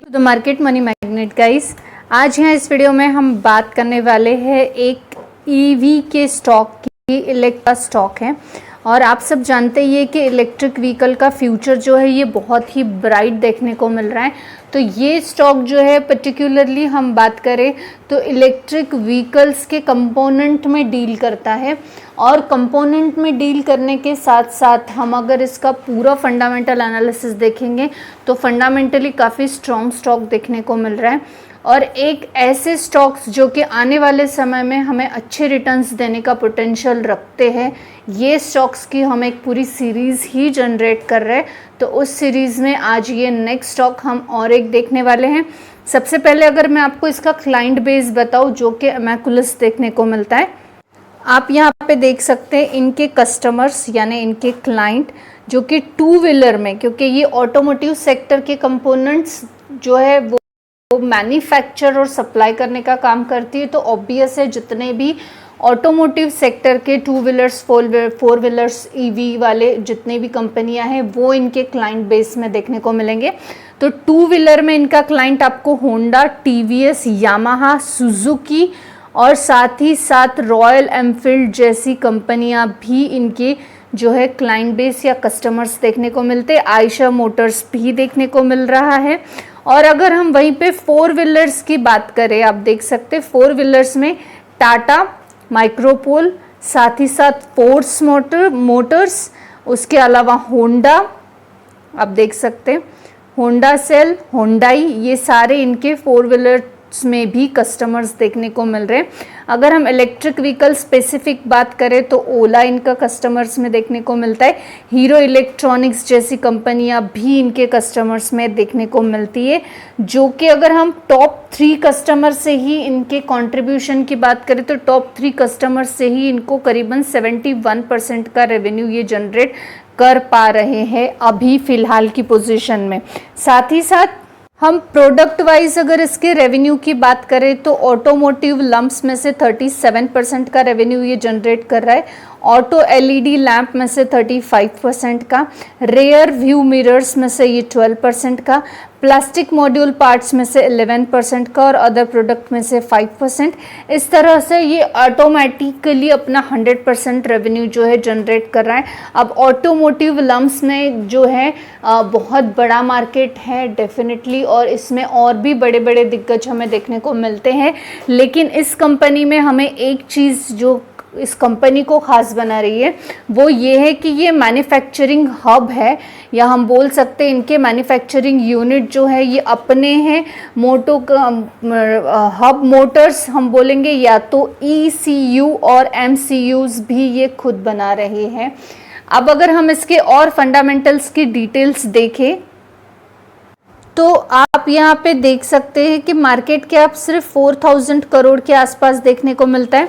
The market money magnet guys, आज यहाँ इस वीडियो में हम बात करने वाले हैं एक ईवी के स्टॉक की। इलेक्ट्रा स्टॉक है और आप सब जानते ही है कि इलेक्ट्रिक व्हीकल का फ्यूचर जो है ये बहुत ही ब्राइट देखने को मिल रहा है। तो ये स्टॉक जो है पर्टिकुलरली हम बात करें तो इलेक्ट्रिक व्हीकल्स के कंपोनेंट में डील करता है और कंपोनेंट में डील करने के साथ साथ हम अगर इसका पूरा फंडामेंटल एनालिसिस देखेंगे तो फंडामेंटली काफ़ी स्ट्रॉन्ग स्टॉक देखने को मिल रहा है और एक ऐसे स्टॉक्स जो कि आने वाले समय में हमें अच्छे रिटर्न्स देने का पोटेंशियल रखते हैं। ये स्टॉक्स की हम एक पूरी सीरीज़ ही जनरेट कर रहे हैं। तो उस सीरीज़ में आज ये नेक्स्ट स्टॉक हम और एक देखने वाले हैं। सबसे पहले अगर मैं आपको इसका क्लाइंट बेस बताऊं जो कि इमैकुलस देखने को मिलता है, आप यहाँ पे देख सकते हैं इनके कस्टमर्स यानी इनके क्लाइंट जो कि टू व्हीलर में, क्योंकि ये ऑटोमोटिव सेक्टर के कंपोनेंट्स जो है वो मैन्युफैक्चर और सप्लाई करने का काम करती है। तो ऑब्वियस है जितने भी ऑटोमोटिव सेक्टर के two wheelers four wheelers EV वाले जितने भी कंपनियां हैं वो इनके क्लाइंट बेस में देखने को मिलेंगे। तो टू व्हीलर में इनका क्लाइंट आपको होंडा, टीवीएस, यामाहा, सुजुकी और साथ ही साथ रॉयल एनफील्ड जैसी कंपनियां भी इनके जो है क्लाइंट बेस या कस्टमर्स देखने को मिलते हैं। आयशा मोटर्स भी देखने को मिल रहा है। और अगर हम वहीं पे फोर व्हीलर्स की बात करें, आप देख सकते हैं फोर व्हीलर्स में टाटा, माइक्रोपोल, साथ ही साथ फोर्स मोटर्स, उसके अलावा होंडा, आप देख सकते हैं होंडा सेल, होंडाई, ये सारे इनके फोर व्हीलर्स में भी कस्टमर्स देखने को मिल रहे हैं। अगर हम इलेक्ट्रिक व्हीकल स्पेसिफिक बात करें तो ओला इनका कस्टमर्स में देखने को मिलता है। हीरो इलेक्ट्रॉनिक्स जैसी कंपनियां भी इनके कस्टमर्स में देखने को मिलती है, जो कि अगर हम टॉप 3 कस्टमर से ही इनके कंट्रीब्यूशन की बात करें तो टॉप 3 कस्टमर से ही इनको करीबन 71% का रेवेन्यू ये जनरेट कर पा रहे हैं अभी फिलहाल की पोजीशन में। साथ ही साथ हम प्रोडक्ट वाइज अगर इसके रेवेन्यू की बात करें तो ऑटोमोटिव लंप्स में से 37% का रेवेन्यू ये जनरेट कर रहा है, ऑटो एलईडी लैंप में से 35% का, रेयर व्यू मिरर्स में से ये 12% का, प्लास्टिक मॉड्यूल पार्ट्स में से 11% का और अदर प्रोडक्ट में से 5%। इस तरह से ये ऑटोमेटिकली अपना 100% रेवेन्यू जो है जनरेट कर रहा है। अब ऑटोमोटिव लंप्स में जो है बहुत बड़ा मार्केट है डेफिनेटली, और इसमें और भी बड़े बड़े दिग्गज हमें देखने को मिलते हैं। लेकिन इस कंपनी में हमें एक चीज़ जो इस कंपनी को ख़ास बना रही है वो ये है कि ये मैन्युफैक्चरिंग हब है, या हम बोल सकते हैं इनके मैन्युफैक्चरिंग यूनिट जो है ये अपने हैं। हब मोटर्स हम बोलेंगे, या तो ECU और MCUs भी ये खुद बना रहे हैं। अब अगर हम इसके और फंडामेंटल्स की डिटेल्स देखें तो आप यहाँ पे देख सकते हैं कि मार्केट कैप सिर्फ 4000 करोड़ के आसपास देखने को मिलता है।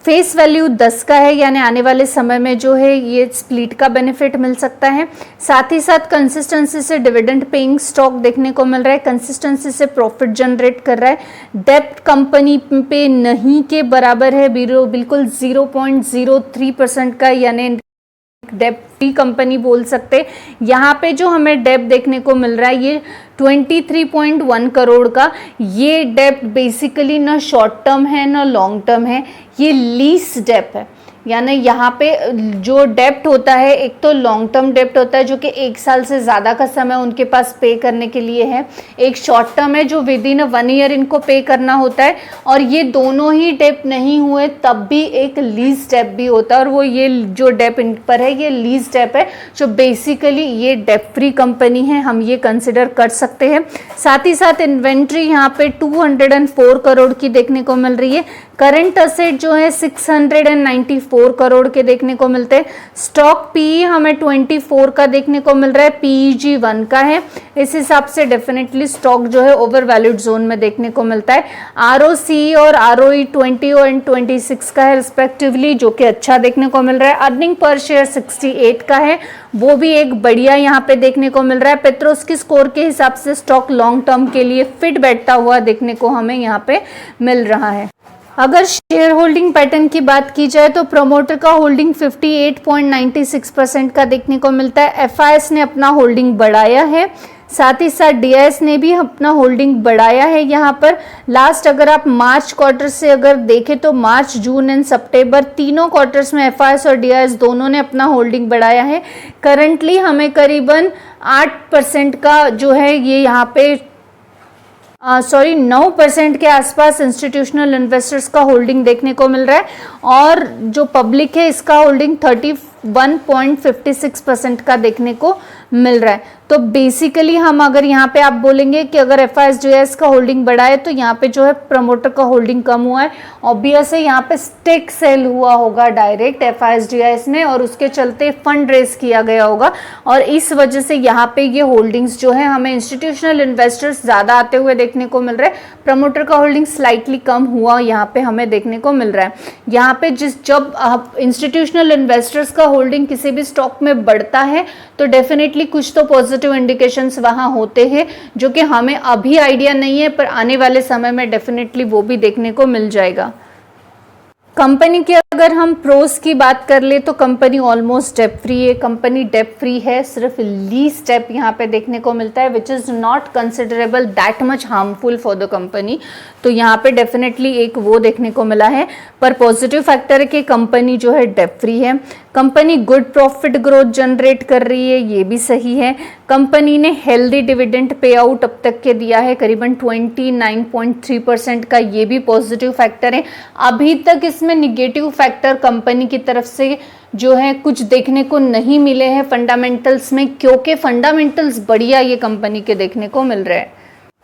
फेस वैल्यू 10 का है, यानी आने वाले समय में जो है ये स्प्लिट का बेनिफिट मिल सकता है। साथ ही साथ कंसिस्टेंसी से डिविडेंड पेइंग स्टॉक देखने को मिल रहा है, कंसिस्टेंसी से प्रॉफिट जनरेट कर रहा है। डेप्ट कंपनी पे नहीं के बराबर है, बिल्कुल 0.03% का, यानी डेप्ट फ्री कंपनी बोल सकते। यहाँ पे जो हमें डेप्ट देखने को मिल रहा है ये 23.1 करोड़ का, ये डेप्ट बेसिकली ना शॉर्ट टर्म है ना लॉन्ग टर्म है, ये लीज डेप्ट है। यानी यहाँ पे जो डेप्ट होता है एक तो लॉन्ग टर्म डेप्ट होता है जो कि 1 साल से ज़्यादा का समय उनके पास पे करने के लिए है, एक शॉर्ट टर्म है जो विद इन 1 ईयर इनको पे करना होता है, और ये दोनों ही डेप्ट नहीं हुए तब भी एक लीज डेप्ट भी होता है, और वो ये जो डेप्ट इन पर है ये लीज डेप्ट है, जो बेसिकली ये डेप्ट फ्री कंपनी है, हम ये कंसिडर कर सकते हैं। साथ ही साथ इन्वेंट्री यहाँ पे 204 करोड़ की देखने को मिल रही है। करंट असेट जो है 694 करोड़ के देखने को मिलते हैं। स्टॉक पीई हमें 24 का देखने को मिल रहा है, PEG 1 का है। इस हिसाब से डेफिनेटली स्टॉक जो है ओवर वैल्यूड जोन में देखने को मिलता है। ROCE और ROE 20 और 26 का है रिस्पेक्टिवली, जो कि अच्छा देखने को मिल रहा है। अर्निंग पर शेयर 68 का है, वो भी एक बढ़िया यहाँ पे देखने को मिल रहा है। पेट्रोस्की स्कोर के हिसाब से स्टॉक लॉन्ग टर्म के लिए फिट बैठता हुआ देखने को हमें यहाँ पे मिल रहा है। अगर शेयर होल्डिंग पैटर्न की बात की जाए तो प्रमोटर का होल्डिंग 58.96% का देखने को मिलता है। FIS ने अपना होल्डिंग बढ़ाया है। साथ ही साथ डीआईएस ने भी अपना होल्डिंग बढ़ाया है। यहाँ पर लास्ट अगर आप मार्च क्वार्टर से अगर देखें तो मार्च, जून एंड सितंबर तीनों क्वार्टर्स में एफआईएस और डीआईएस दोनों ने अपना होल्डिंग बढ़ाया है। करंटली हमें करीबन 8% का जो है ये यहाँ पे 9% के आसपास इंस्टीट्यूशनल इन्वेस्टर्स का होल्डिंग देखने को मिल रहा है और जो पब्लिक है इसका होल्डिंग 31.56% का देखने को मिल रहा है। तो बेसिकली हम अगर यहाँ पे आप बोलेंगे कि अगर एफआईएस डीआईएस का होल्डिंग बढ़ा है तो यहाँ पे जो है प्रमोटर का होल्डिंग कम हुआ है। ऑब्वियस है यहाँ पे स्टेक सेल हुआ होगा डायरेक्ट एफआईएस डीआईएस में और उसके चलते फंड रेज किया गया होगा और इस वजह से यहाँ पे ये होल्डिंग्स जो है हमें इंस्टीट्यूशनल इन्वेस्टर्स ज्यादा आते हुए देखने को मिल रहा है। प्रमोटर का होल्डिंग स्लाइटली कम हुआ यहाँ पे हमें देखने को मिल रहा है। यहाँ पे जब इंस्टीट्यूशनल इन्वेस्टर्स का होल्डिंग किसी भी स्टॉक में बढ़ता है तो डेफिनेटली कुछ तो पॉजिटिव इंडिकेशंस वहां होते हैं जो कि हमें अभी आइडिया नहीं है, पर आने वाले समय में डेफिनेटली वो भी देखने को मिल जाएगा। कंपनी की अगर हम प्रोस की बात कर ले तो कंपनी ऑलमोस्ट डेप फ्री है। कंपनी डेप फ्री है, सिर्फ लीज डेप यहाँ पे देखने को मिलता है which is not considerable that much harmful for the company. तो यहाँ पे डेफिनेटली एक वो देखने को मिला है, पर पॉजिटिव फैक्टर है कि कंपनी जो है डेप फ्री है। Company good profit growth generate कर रही है, ये भी सही है। कंपनी ने हेल्दी डिविडेंड पे आउट अब तक के दिया है करीबन 29.3% का, ये भी पॉजिटिव फैक्टर है। अभी तक इसमें निगेटिव फैक्टर कंपनी की तरफ से जो है कुछ देखने को नहीं मिले हैं फंडामेंटल्स में, क्योंकि फंडामेंटल्स बढ़िया ये कंपनी के देखने को मिल रहे हैं।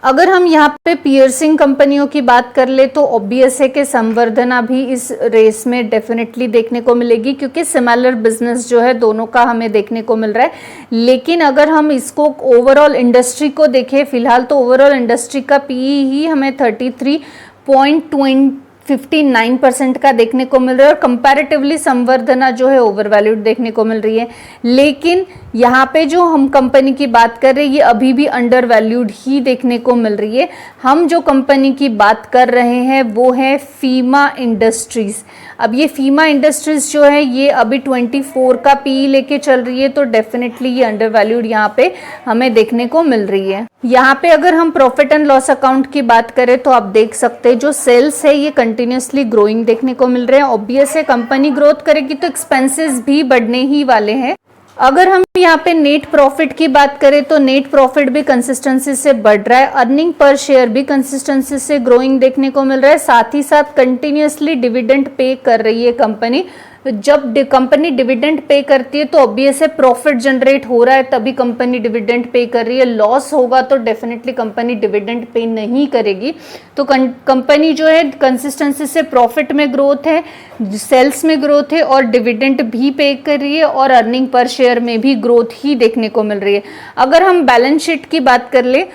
अगर हम यहाँ पे पियर्सिंग कंपनियों की बात कर ले तो ऑब्वियस है कि संवर्धना भी इस रेस में डेफिनेटली देखने को मिलेगी, क्योंकि सिमिलर बिजनेस जो है दोनों का हमें देखने को मिल रहा है। लेकिन अगर हम इसको ओवरऑल इंडस्ट्री को देखें, फिलहाल तो ओवरऑल इंडस्ट्री का पीई ही हमें 33.59% का देखने को मिल रहा है और कंपैरेटिवली संवर्धना जो है ओवरवैल्यूड देखने को मिल रही है। लेकिन यहाँ पे जो हम कंपनी की बात कर रहे हैं ये अभी भी अंडर वैल्यूड ही देखने को मिल रही है। हम जो कंपनी की बात कर रहे हैं वो है फीमा इंडस्ट्रीज। अब ये फीमा इंडस्ट्रीज जो है ये अभी 24 का पी लेके चल रही है, तो डेफिनेटली ये अंडर वैल्यूड यहाँ पे हमें देखने को मिल रही है। यहाँ पे अगर हम प्रॉफिट एंड लॉस अकाउंट की बात करें तो आप देख सकते हैं जो सेल्स है ये कंटिन्यूसली ग्रोइंग देखने को मिल रहे हैं। ऑब्वियस है कंपनी ग्रोथ करेगी तो एक्सपेंसेस भी बढ़ने ही वाले हैं। अगर हम यहाँ पे नेट प्रॉफिट की बात करें तो नेट प्रॉफिट भी कंसिस्टेंसी से बढ़ रहा है, अर्निंग पर शेयर भी कंसिस्टेंसी से ग्रोइंग देखने को मिल रहा है। साथ ही साथ कंटिन्यूसली डिविडेंड पे कर रही है कंपनी। जब कंपनी डिविडेंड पे करती है तो ऑब्वियस है प्रॉफिट जनरेट हो रहा है तभी कंपनी डिविडेंड पे कर रही है। लॉस होगा तो डेफिनेटली कंपनी डिविडेंड पे नहीं करेगी। तो कंपनी जो है कंसिस्टेंसी से प्रॉफिट में ग्रोथ है, सेल्स में ग्रोथ है और डिविडेंड भी पे कर रही है और अर्निंग पर शेयर में भी ग्रोथ ही देखने को मिल रही है। अगर हम बैलेंस शीट की बात कर ले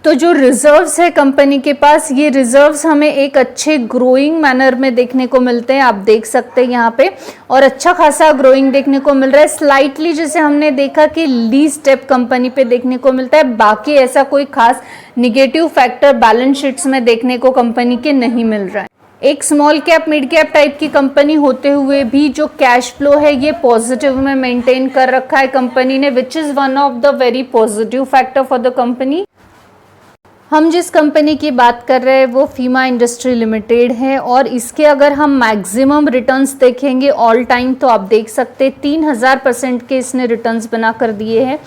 तो जो रिजर्व्स है कंपनी के पास, ये रिजर्व्स हमें एक अच्छे ग्रोइंग मैनर में देखने को मिलते हैं। आप देख सकते हैं यहाँ पे और अच्छा खासा ग्रोइंग देखने को मिल रहा है। स्लाइटली जैसे हमने देखा कि लीज स्टेप कंपनी पे देखने को मिलता है, बाकी ऐसा कोई खास निगेटिव फैक्टर बैलेंस शीट्स में देखने को कंपनी के नहीं मिल रहा है। एक small cap mid cap type की कंपनी होते हुए भी जो कैश फ्लो है ये पॉजिटिव में मेंटेन कर रखा है कंपनी ने, which is one of the very positive factor for the company. हम जिस कंपनी की बात कर रहे हैं वो फीमा इंडस्ट्री लिमिटेड है और इसके अगर हम मैक्सिमम रिटर्न्स देखेंगे ऑल टाइम तो आप देख सकते 3000% के इसने रिटर्न्स बना कर दिए हैं।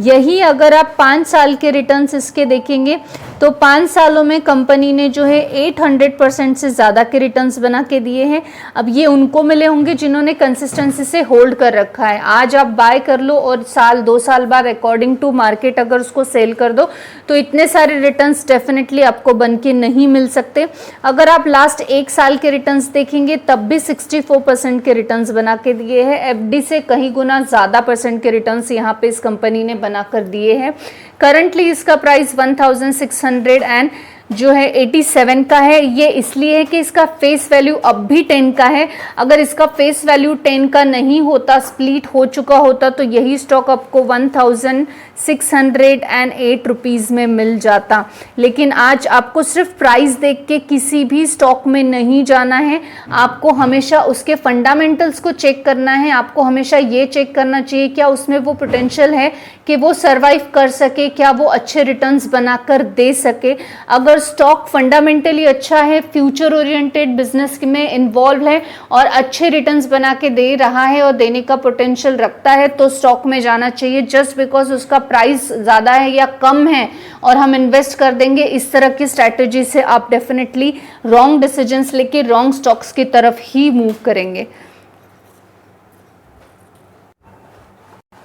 यही अगर आप 5 साल के रिटर्न्स इसके देखेंगे तो 5 सालों में कंपनी ने जो है 800% से ज़्यादा के रिटर्न्स बना के दिए हैं। अब ये उनको मिले होंगे जिन्होंने कंसिस्टेंसी से होल्ड कर रखा है। आज आप बाय कर लो और साल 2 साल बाद अकॉर्डिंग टू मार्केट अगर उसको सेल कर दो तो इतने सारे रिटर्न्स डेफिनेटली आपको बन के नहीं मिल सकते। अगर आप लास्ट 1 साल के रिटर्न्स देखेंगे तब भी 64% के रिटर्न्स बना के दिए हैं। एफडी से कहीं गुना ज़्यादा परसेंट के रिटर्न्स यहाँ पे इस कंपनी ने बना कर दिए हैं। करंटली इसका प्राइस 1600 एंड जो है 87 का है। ये इसलिए है कि इसका फेस वैल्यू अब भी 10 का है। अगर इसका फेस वैल्यू 10 का नहीं होता, स्प्लिट हो चुका होता तो यही स्टॉक आपको 1608 रुपीज में मिल जाता। लेकिन आज आपको सिर्फ प्राइस देख के किसी भी स्टॉक में नहीं जाना है, आपको हमेशा उसके फंडामेंटल्स को चेक करना है। आपको हमेशा ये चेक करना चाहिए क्या उसमें वो पोटेंशियल है कि वो सरवाइव कर सके, क्या वो अच्छे रिटर्न्स बनाकर दे सके। अगर स्टॉक फंडामेंटली अच्छा है, फ्यूचर ओरिएंटेड बिजनेस में इन्वॉल्व है और अच्छे रिटर्न्स बना के दे रहा है और देने का पोटेंशियल रखता है, तो स्टॉक में जाना चाहिए। जस्ट बिकॉज उसका प्राइस ज़्यादा है या कम है और हम इन्वेस्ट कर देंगे, इस तरह की स्ट्रैटेजी से आप डेफिनेटली रॉन्ग डिसीजंस लेके रॉन्ग स्टॉक्स की तरफ ही मूव करेंगे।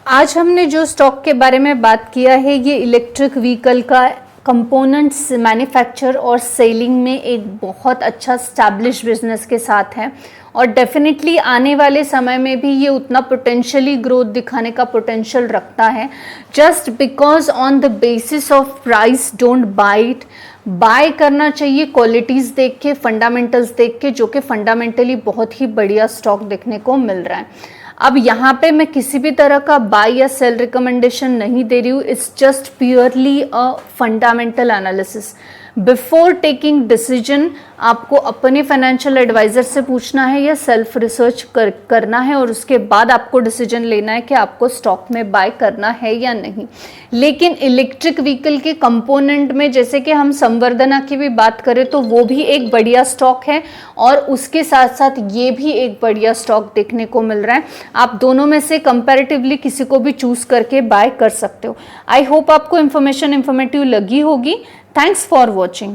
आज हमने जो स्टॉक के बारे में बात किया है, ये इलेक्ट्रिक व्हीकल का कंपोनेंट्स मैन्युफैक्चर और सेलिंग में एक बहुत अच्छा स्टैब्लिश बिजनेस के साथ है और डेफिनेटली आने वाले समय में भी ये उतना पोटेंशियली ग्रोथ दिखाने का पोटेंशियल रखता है। Just because on the basis of price don't buy it. Buy करना चाहिए क्वालिटीज़ देख के, फंडामेंटल्स देख के, जो कि फंडामेंटली बहुत ही बढ़िया स्टॉक देखने को मिल रहा है। अब यहाँ पे मैं किसी भी तरह का बाय या सेल रिकमेंडेशन नहीं दे रही हूँ, it's just purely a fundamental analysis. Before taking decision आपको अपने फाइनेंशियल एडवाइजर से पूछना है या सेल्फ रिसर्च करना है और उसके बाद आपको डिसीजन लेना है कि आपको स्टॉक में बाय करना है या नहीं। लेकिन इलेक्ट्रिक व्हीकल के कंपोनेंट में जैसे कि हम संवर्धना की भी बात करें तो वो भी एक बढ़िया स्टॉक है और उसके साथ साथ ये भी एक बढ़िया स्टॉक देखने को मिल रहा है। आप दोनों में से कंपैरेटिवली किसी को भी चूज करके बाय कर सकते हो। आई होप आपको इन्फॉर्मेटिव लगी होगी। Thanks for watching.